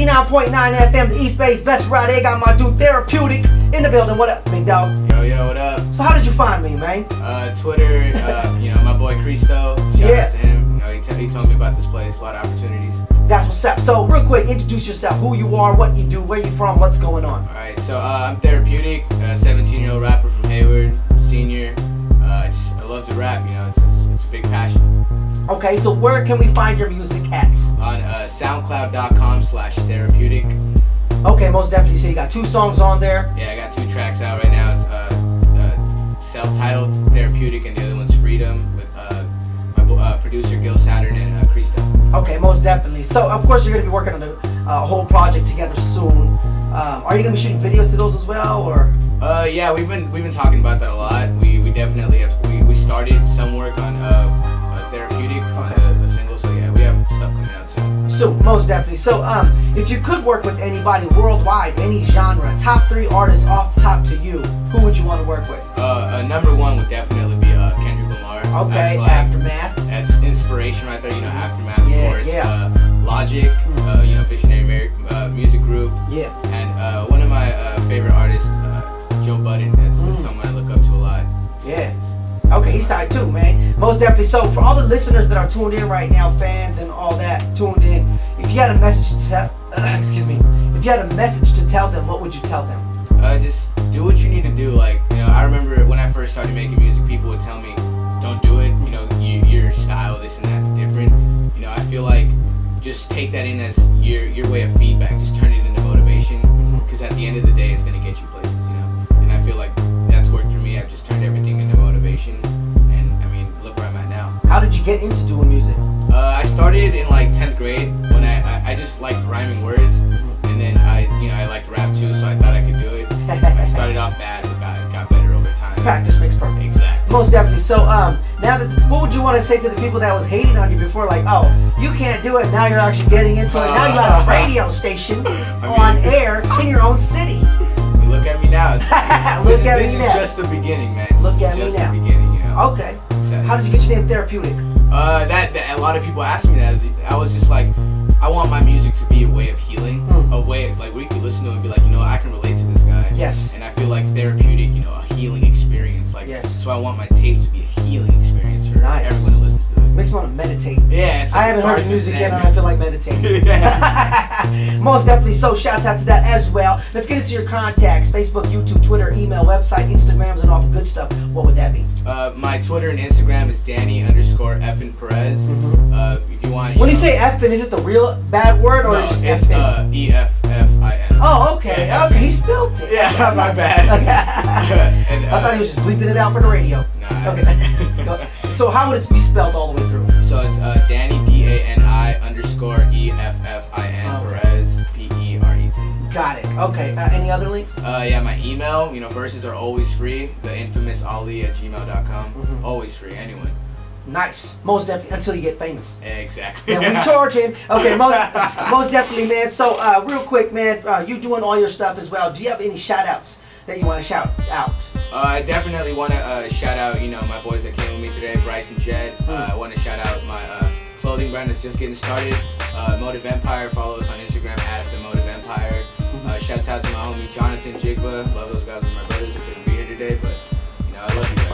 89.9 FM, the East Bay's best Friday. Got my dude Therapeutic in the building. What up, big dog? Yo, what up? So how did you find me, man? Twitter, my boy Cristo. Shout out to him. He told me about this place, a lot of opportunities. That's what's up. So real quick, introduce yourself, who you are, what you do, where you from, what's going on. Alright, so I'm Therapeutic, a 17-year-old rapper from Hayward, senior. I love to rap, it's a big passion. Okay, so where can we find your music at? On soundcloud.com/therapeutic. Okay, most definitely. So you got 2 songs on there. Yeah, I got 2 tracks out right now. It's self-titled Therapeutic, and the other one's Freedom with my producer Gil Saturn and Cristo. Okay, most definitely. So of course you're gonna be working on the whole project together soon. Are you gonna be shooting videos to those as well, or? Yeah, we've been talking about that a lot. We definitely have. We started some work on Therapeutic, the single. So yeah, we have stuff coming out soon. So most definitely. So if you could work with anybody worldwide, any genre, top 3 artists off top to you, who would you want to work with? Number 1 would definitely be Kendrick Lamar. Okay, like, Aftermath. That's inspiration right there. Aftermath, of course. Yeah. Logic, Visionary Music Group. Yeah. And one of my favorite artists, Joe Budden. That's someone I look up to a lot. Yeah. Okay, he's tight too, man. Most definitely. So for all the listeners that are tuned in right now, fans and all that tuned in, if you had a message to tell, if you had a message to tell them, what would you tell them? Just do what you need to do. Like, I remember when I first started making music, people would tell me, don't do it. Your style, this and that's different. I feel like just take that in as your way of feedback. Just turn it into motivation, because at the end of the day, it's gonna get you places. And I feel like that's worked for me. I've just turned everything into motivation, and look where I'm at now. How did you get into doing music? I started in like 10th grade when I just liked rhyming words, and then I liked rap too, so I thought I could do it. I started off bad, but got better over time. Practice makes perfect. Exactly. Most definitely. So what would you want to say to the people that was hating on you before, like, oh, you can't do it, now you're actually getting into it, now you have a radio station on air in your own city. Look at me now. Look at me now. This is just the beginning, man. Look at me now. The beginning, Okay. How did you get your name Therapeutic? That a lot of people ask me that. I was just like, I want my music to be a way of healing, a way like where you can listen to it and be like, I can relate to this guy. Yes. And I feel like Therapeutic, a healing experience. Like, yes. So I want my tape to be a healing experience for everyone to listen to it. Makes me want to meditate. Yeah. I haven't heard the music yet, and I feel like meditating. Most definitely. So shouts out to that as well. Let's get into your contacts: Facebook, YouTube, Twitter, email, website, Instagrams, and all the good stuff. What would that be? My Twitter and Instagram is Danny_Effin Perez. If you want. When you say effin, is it the real bad word or just it's effin? EFFIN. Oh, okay. Okay, he spelled it. Yeah, my bad. And, I thought he was just bleeping it out for the radio. Nah. Okay. So how would it be spelled all the way through? So it's Danny DANI_EFFIN Perez PEREZ. Got it. Okay. Any other links? Yeah, my email. Verses are always free. The infamous Ali@gmail.com. Always free. Anyone. Nice. Most definitely, until you get famous. Exactly. And we charging. Okay, most definitely, man. So, real quick, man, you doing all your stuff as well. Do you have any shout-outs that you want to shout out? I definitely want to shout out, my boys that came with me today, Bryce and Jed. I want to shout out my clothing brand that's just getting started, Motive Empire. Follow us on Instagram @TheMotiveEmpire. Shout out to my homie Jonathan Jigba. Love those guys, my brothers. I couldn't be here today, but I love you guys.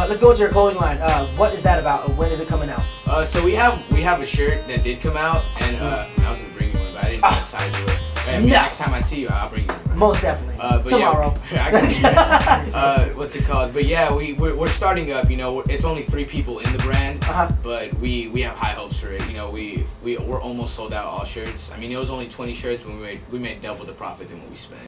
Let's go into your clothing line. What is that about? When is it coming out? So we have a shirt that did come out, and I was gonna bring you one, but I didn't decide to it. Next time I see you, I'll bring you one. Most definitely. Tomorrow. Yeah, I can do that. What's it called? But yeah, we're starting up. It's only 3 people in the brand, but we have high hopes for it. We're almost sold out all shirts. It was only 20 shirts when we made double the profit than what we spent.